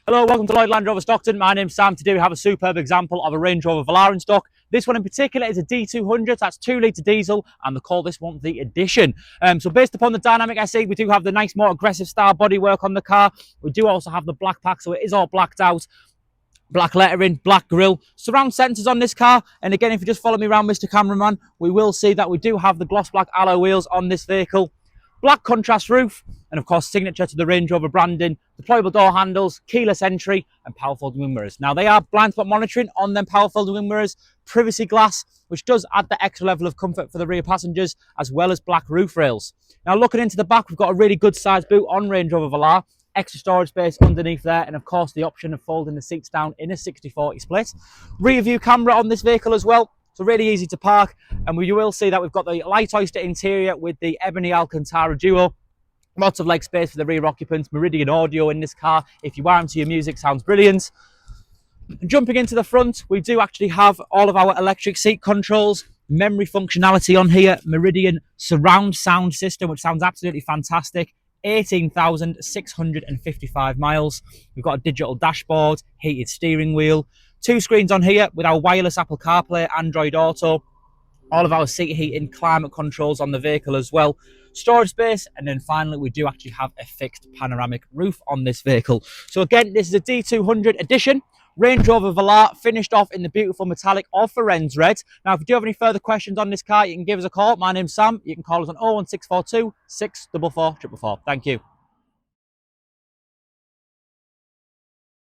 Hello, welcome to Lloyd Land Rover Stockton. My name's Sam. Today we have a superb example of a Range Rover Velar in stock. This one in particular is a D200, that's 2-litre diesel, and they call this one the Edition. So based upon the Dynamic SE, we do have the nice, more aggressive style bodywork on the car. We do also have the black pack, so it is all blacked out. Black lettering, black grille, surround sensors on this car. And again, if you just follow me around, Mr. Cameraman, we will see that we do have the gloss black alloy wheels on this vehicle. Black contrast roof, and of course signature to the Range Rover branding, deployable door handles, keyless entry, and power folding wing mirrors. Now they are blind spot monitoring on them power folding wing mirrors, privacy glass, which does add the extra level of comfort for the rear passengers, as well as black roof rails. Now looking into the back, we've got a really good sized boot on Range Rover Velar, extra storage space underneath there, and of course the option of folding the seats down in a 60/40 split. Rear view camera on this vehicle as well. So really easy to park, and you will see that we've got the light Oyster interior with the Ebony Alcantara duo. Lots of leg space for the rear occupants, Meridian audio in this car. If you are into your music, sounds brilliant. And jumping into the front, we do actually have all of our electric seat controls, memory functionality on here, Meridian surround sound system, which sounds absolutely fantastic. 18,655 miles. We've got a digital dashboard, heated steering wheel, 2 screens on here with our wireless Apple CarPlay, Android Auto, all of our seat heating, climate controls on the vehicle as well, storage space, and then finally we do actually have a fixed panoramic roof on this vehicle. So again, this is a D200 Edition, Range Rover Velar, finished off in the beautiful metallic or Firenze Red. Now if you do have any further questions on this car, you can give us a call. My name's Sam. You can call us on 01642 644 444. Thank you.